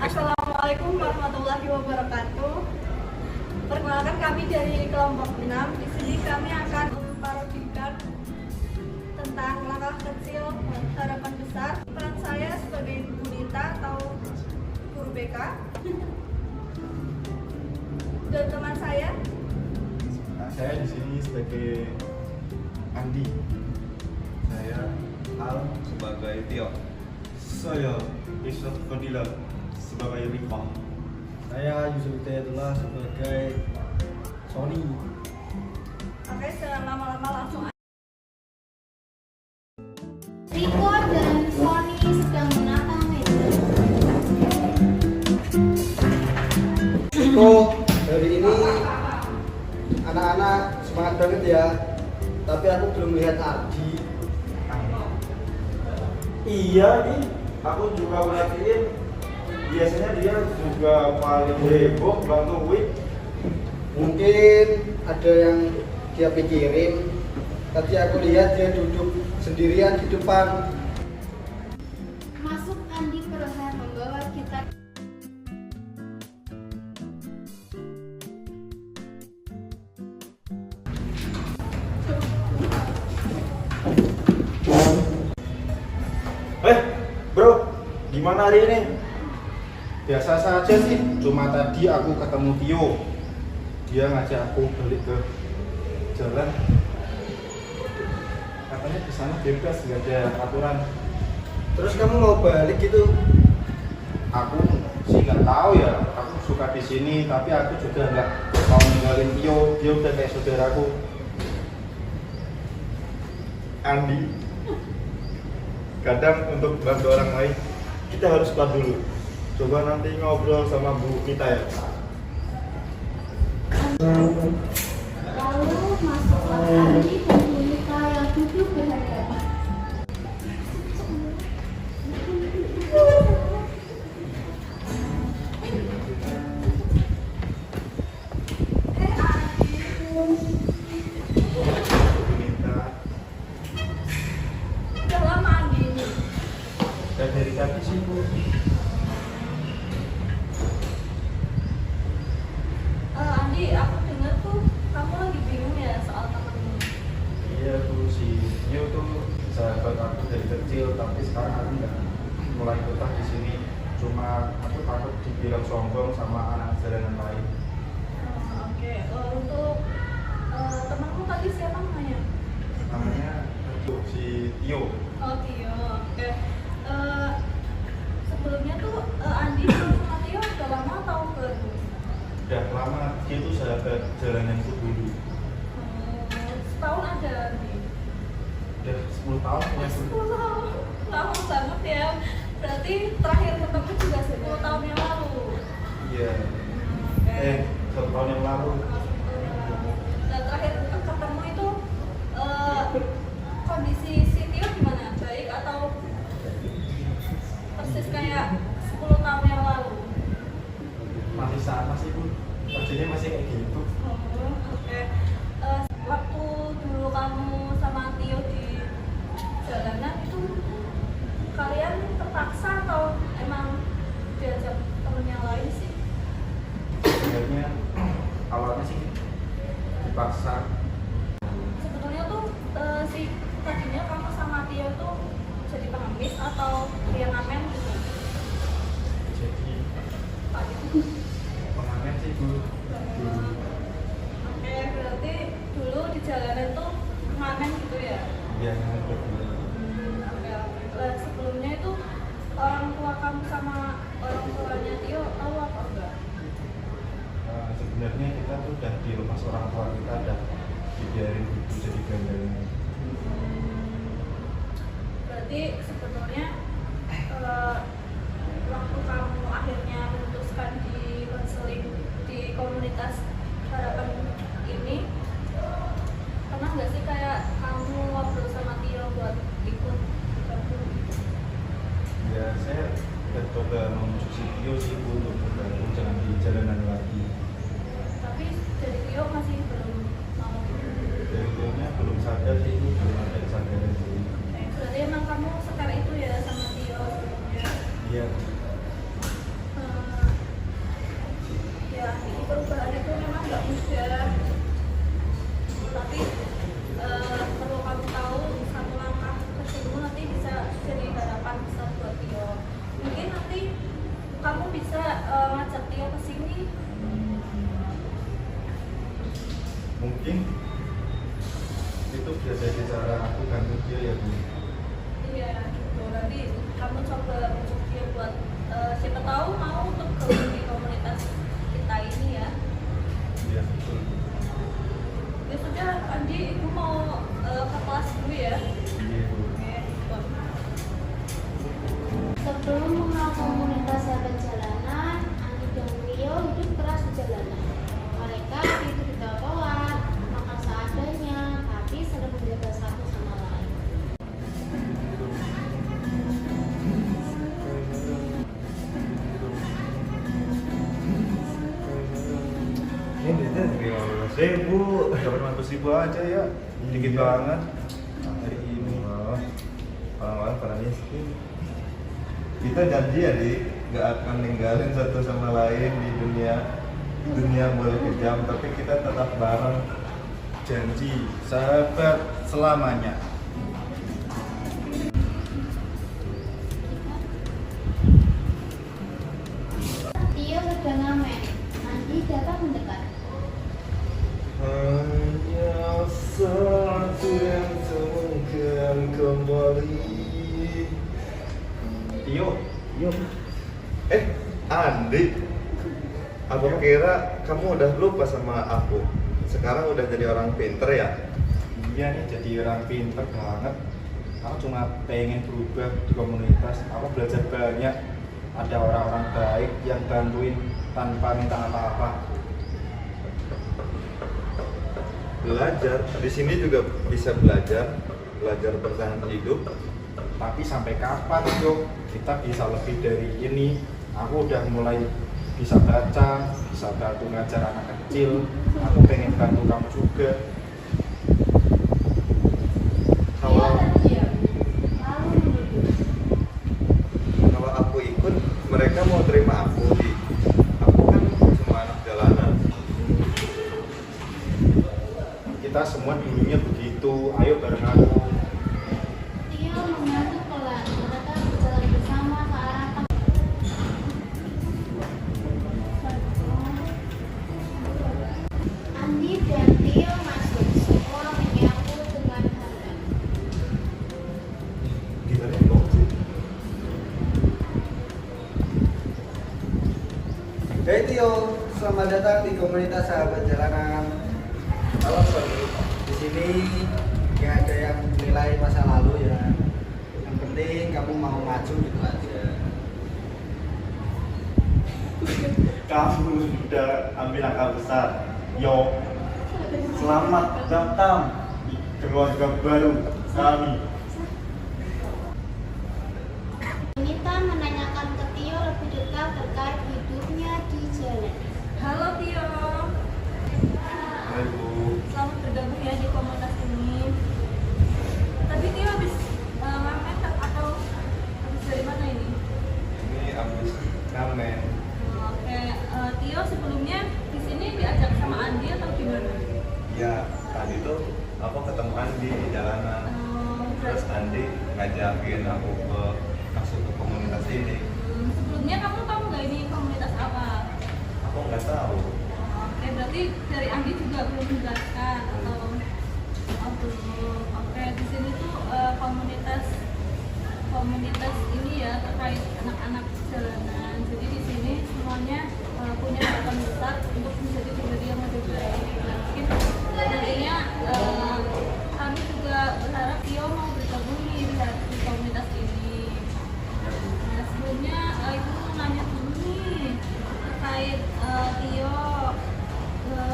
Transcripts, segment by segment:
Assalamualaikum warahmatullahi wabarakatuh. Perkenalkan kami dari kelompok 6. Di sini kami akan memparodikan tentang langkah kecil harapan besar. Peran saya sebagai Bu Nita atau guru BK. Dan teman saya. Saya di sini sebagai Andi. Saya Al sebagai Tio. Saya Israt Fadila sebagai Rifah. Saya Yusuf Hidayatullah sebagai Sony. Oke, jangan lama-lama langsung. Riko dan Sony sedang menata meja. Riko, hari ini anak-anak semangat banget ya. Tapi aku belum lihat Ardi. Iya nih, aku juga perhatiin. Biasanya dia juga paling heboh bantuin. Mungkin ada yang dia pikirin. Tadi aku lihat dia duduk sendirian di depan. Masuk Andi perlahan membawa kita. Bro, gimana hari ini? Biasa saja sih, cuma tadi aku ketemu Tio. Dia ngajak aku balik ke jalan. Katanya di sana bebas, nggak ada aturan. Terus kamu mau balik gitu? Aku sih nggak tahu ya. Aku suka di sini, tapi aku juga nggak mau ninggalin Tio. Dia udah kayak saudaraku. Andi, kadang untuk bantu orang lain kita harus kuat dulu. Coba nanti ngobrol sama Bu Nita ya. Lalu masuklah Andi dan Bu Nita yang duduk berhadapan. Bu Nita, Udah lama Andi ini. dan dari tadi sih Bu. Andi, aku dengar tuh kamu lagi bingung ya soal temenmu. Iya Bu, si Tio tuh sahabat aku dari kecil, tapi sekarang aku nggak mulai betah di sini. Cuma aku takut dibilang sombong sama anak jalanan lain. Oke, untuk temanmu tadi siapa namanya? Namanya si Tio. Oh, Tio. Oke. Sebelumnya tuh Andi sama Tio udah lama atau baru? Udah lama, dia tuh sahabat jalananku dulu. Setahun ada Andi. Udah 10 tahun ya Bu. 10 tahun. Lama banget ya. Berarti terakhir ketemu juga 10 tahun yang lalu. Iya. Oke. 1 tahun yang lalu. Dan terakhir ketemu itu kondisi si Tio gimana? Baik atau persis kayak 10 tahun yang lalu? Masih sama sih Bu, kerjanya masih kayak gitu. Oh, oke. Waktu dulu kamu sama Tio di jalanan itu kalian terpaksa atau emang diajak temen yang lain sih? Sebenarnya awalnya sih dipaksa. Sebetulnya tuh si tadinya kamu sama Tio tuh jadi pengemis atau dia ngamen gitu? Jadi Pak. pengamen sih Bu. Oke, berarti dulu di jalanan tuh ngamen gitu ya? Dia ngamen berdua. Oke. Sebelumnya itu orang tua kamu sama orang tuanya Tio tahu apa enggak? Sebenarnya kita tuh udah dilepas orang tua kita, udah dibiarin ibu jadi gandarannya. Berarti sebetulnya waktu kamu akhirnya memutuskan di konseling di komunitas harapan ini, pernah nggak sih kayak kamu ngobrol sama Tio buat ikut gabung? Ya saya udah coba membujuk si Tio sih Bu untuk bergabung, jangan di jalanan lagi. Tapi dari Tio masih belum mau. Dari Tio-nya belum sadar sih Bu, belum ada kesadaran diri. Berarti emang kamu sekar itu ya sama Tio sebelumnya? Iya. kamu bisa ngajak Tio ke sini. Mungkin itu bisa jadi cara aku bantu dia ya Bu. Iya, gitu. Nanti kamu coba bujuk dia buat siapa tahu mau untuk gabung di komunitas kita ini ya. Iya betul. Ya sudah, Andi, ibu mau ke kelas dulu ya. Iya Bu. Oke, gitu. Sebelum mengenal komunitas sahabat jalanan, Andi dan Rio hidup keras di jalanan. Mereka hidup di trotoar, makan seadanya, tapi saling menjaga satu sama lain. Ini duitnya 15.000. Dapat 100.000 aja ya. Dikit banget. Hari ini. Orang-orang pada miskin. Kita janji ya, Di, nggak akan ninggalin satu sama lain di dunia. Dunia boleh kejam, tapi kita tetap bareng. Janji sahabat selamanya. Tio sudah ngamen. Andi datang mendekat. Hanya satu yang temukan kembali. Tio, yuk. Andi, aku kira kamu udah lupa sama aku. Sekarang udah jadi orang pinter ya? Iya nih, jadi orang pinter banget. Aku cuma pengen berubah di komunitas. Aku belajar banyak. Ada orang-orang baik yang bantuin tanpa minta apa-apa. Belajar, di sini juga bisa belajar bertahan hidup. Tapi sampai kapan yuk kita bisa lebih dari ini? Aku udah mulai bisa baca, bisa bantu ngajar anak kecil. Aku pengen bantu kamu juga. Tio terdiam, lalu duduk. Kalau aku ikut, mereka mau terima aku. Di aku kan cuma anak jalanan. Kita semua dulunya begitu. Ayo bareng aku. Tio mengantuk pelan. Mereka berjalan bersama ke arah Andi dan Tio masuk. Semua menyambut dengan hangat. Kita nengok sih. Hey Tio, selamat datang di komunitas sahabat jalanan. Halo Sony, di sini nggak ada yang menilai masa lalu ya. Yang penting kamu mau maju gitu aja. Kamu sudah ambil langkah besar. Yo, selamat datang di keluarga baru kami. Nita menanyakan ke Tio lebih dekat terkait hidupnya di jalan. Halo Tio, Halo. selamat bergabung ya di komunitas ini. Tadi Tio habis ngamen atau habis dari mana ini? Ini abis ngamen. Oke, Tio sebelumnya di sini diajak sama Andi atau gimana? Ya, tadi tuh aku ketemu Andi di jalanan. Terus Andi ngajakin aku masuk ke komunitas ini. Sebelumnya kamu tahu nggak ini komunitas apa? Aku nggak tahu. Oke, berarti dari Andi juga belum menjelaskan atau belum. Oke, di sini tuh komunitas ini ya terkait anak-anak jalanan. Jadi di sini semuanya punya harapan besar untuk menjadi pribadi yang lebih baik. Nah, mungkin nantinya kami juga berharap Tio mau bergabung di komunitas ini. Nah, sebelumnya ibu mau nanya dulu nih terkait Tio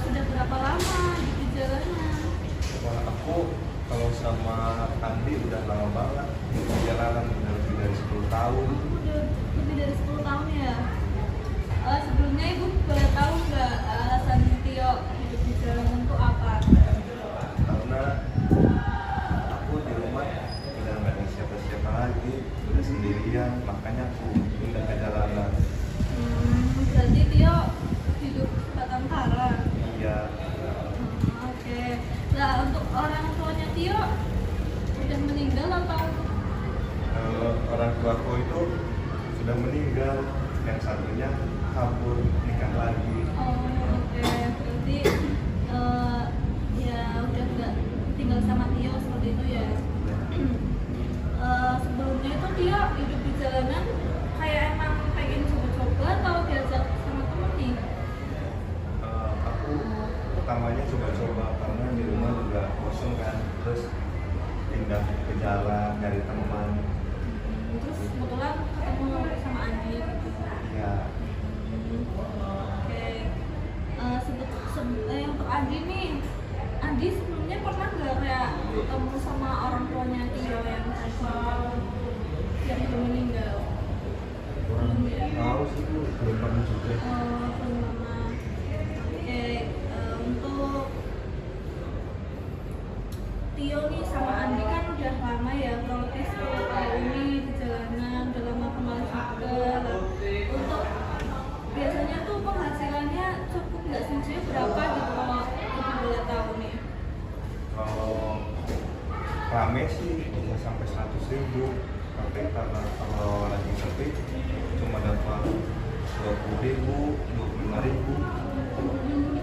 sudah berapa lama di jalanan? Wah, aku kalau sama Andi udah lama banget di jalanan, udah lebih dari 10 tahun. Udah lebih dari 10 yang satunya kabur nikah lagi. Oh, oke. Berarti ya udah nggak tinggal sama Tio seperti itu ya. Sebelumnya itu dia hidup di jalanan kayak emang pengen coba-coba atau diajak sama temen nih? Aku pertamanya coba-coba karena di rumah juga bosan kan, terus pindah ke jalan nyari teman. Terus kebetulan ketemu sama Andi gitu. Ya Oke. Untuk Andi nih, Andi sebelumnya pernah nggak kayak ketemu sama orang tuanya Tio yang udah meninggal? Kurang tahu sih, itu belum pernah juga. Belum pernah. Oke. Untuk Tio nih sama Andi kan udah lama ya, berarti 10 tahun nih di jalanan, udah lama kenal juga. Untuk biasanya tuh penghasilannya cukup nggak sih? Maksudnya berapa gitu kalau kita boleh tahu nih? kalau rame sih bisa sampai 100.000, tapi karena kalau lagi sepi cuma dapat 20.000, 25.000.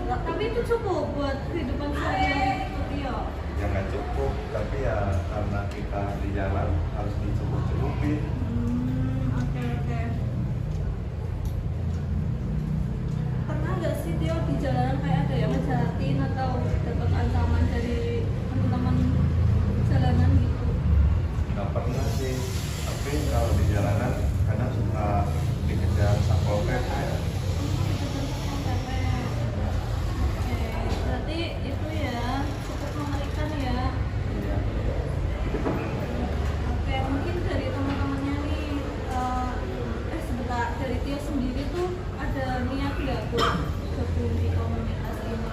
Tapi itu cukup buat kehidupan sehari-hari itu Tio. Ya nggak cukup, tapi ya karena kita di jalan harus dicukup-cukupin. Oke. Pernah nggak sih Tio di jalanan kayak ada yang ngejahatin atau dapat ancaman dari teman-teman jalanan gitu? Nggak pernah sih, tapi kalau di jalanan kadang suka dikejar satpol pp ya. Oke, berarti itu ya cukup mengerikan ya. Iya. Oke, mungkin dari teman-temannya nih, sebentar, dari Tio sendiri tuh ada niat nggak buat gabung di komunitas ini?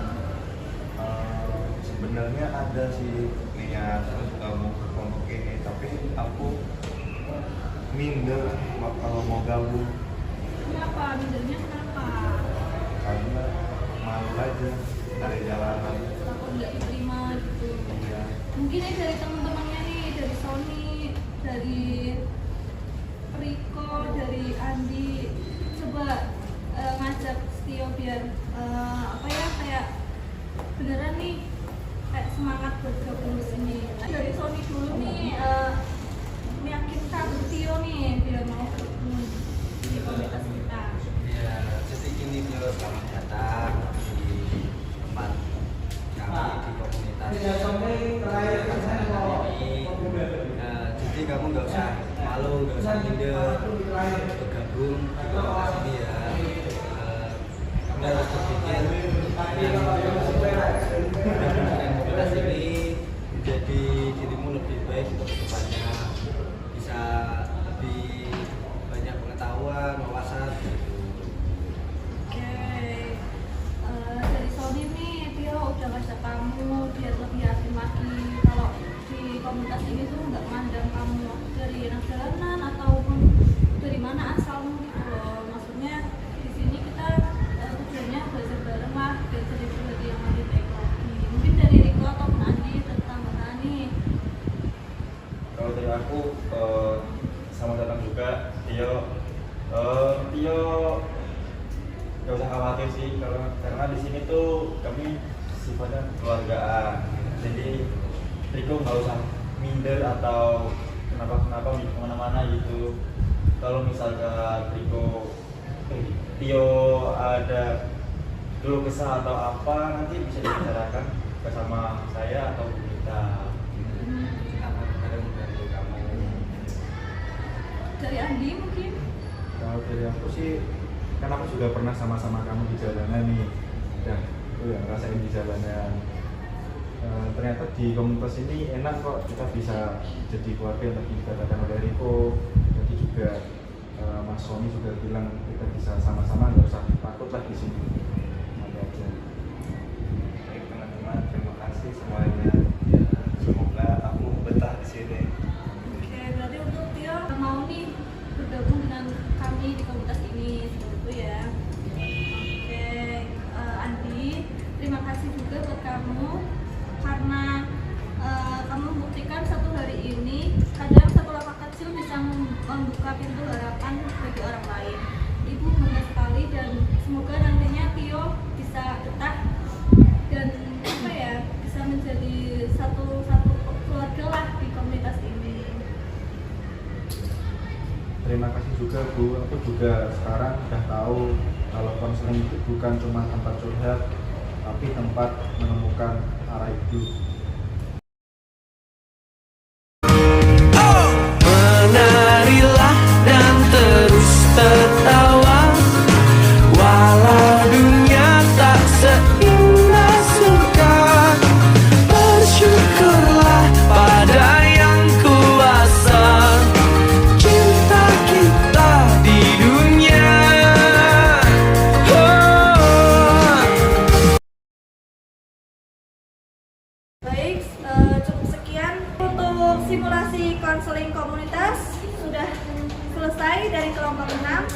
Sebenarnya ada sih niat gabung ke kelompok ini, tapi aku minder kalau mau gabung Kenapa? Mindernya kenapa? karena malu aja dari jalanan. Takut nggak diterima gitu. Ya, Mungkin ya dari teman-temannya nih, dari Sony, dari Riko, dari Andi, coba ngajak Tio biar apa ya, kayak beneran nih kayak semangat buat gabung di sini. Dari Sony dulu nih, meyakinkan Tio nih biar mau gabung di komunitas kita. Ya, jadi gini Tio, selamat datang di tempat kami di komunitas ini. Jadi kamu nggak usah malu, nggak usah minder untuk gabung di komunitas ini ya. Kamu harus berpikir dengan komunitas ini menjadi dirimu lebih baik untuk kedepannya, bisa lebih banyak pengetahuan, wawasan gitu. Oke, dari Sony nih, Tio udah ngajak kamu biar lebih yakin lagi kalau di komunitas ini tuh nggak mandang kamu dari anak jalanan ataupun dari mana asalmu gitu loh. Maksudnya di sini kita tujuannya belajar bareng lah, biar jadi pribadi yang lebih baik lagi. Mungkin dari Riko ataupun Andi tentang nih. Kalau dari aku, selamat datang juga Tio. Tio gak usah khawatir sih, karena di sini tuh kami sifatnya keluargaan. Jadi Riko nggak usah minder atau kenapa kemana-mana gitu. Kalau misalkan Tio ada keluh kesah atau apa, nanti bisa dibicarakan bersama saya atau kita. Dari Andi mungkin? Kalau dari aku sih, kan aku juga pernah sama-sama kamu di jalanan nih, dan aku yang ngerasain di jalanan. Ternyata di komunitas ini enak kok, kita bisa jadi keluarga yang tadi dikatakan oleh Riko. Tadi juga Mas Sony juga bilang kita bisa sama-sama, nggak usah takut lah di sini. Nanti aja. Baik teman-teman, terima kasih semuanya. Ya, semoga aku betah di sini. Oke, berarti untuk Tio mau nih bergabung dengan kami di komunitas ini seperti itu ya. Oke, Andi, terima kasih juga buat kamu karena kamu membuktikan satu hari ini kadang satu langkah kecil bisa membuka pintu harapan bagi orang lain. Ibu juga sekarang udah tahu kalau konseling itu bukan cuma tempat curhat, tapi tempat menemukan arah hidup. Menarilah dan terus tertawa, walau dunia tak seindah surga. Bersyukurlah pada yang kuasa, cinta kita di dunia. Baik, cukup sekian untuk simulasi konseling komunitas sudah selesai dari kelompok 6.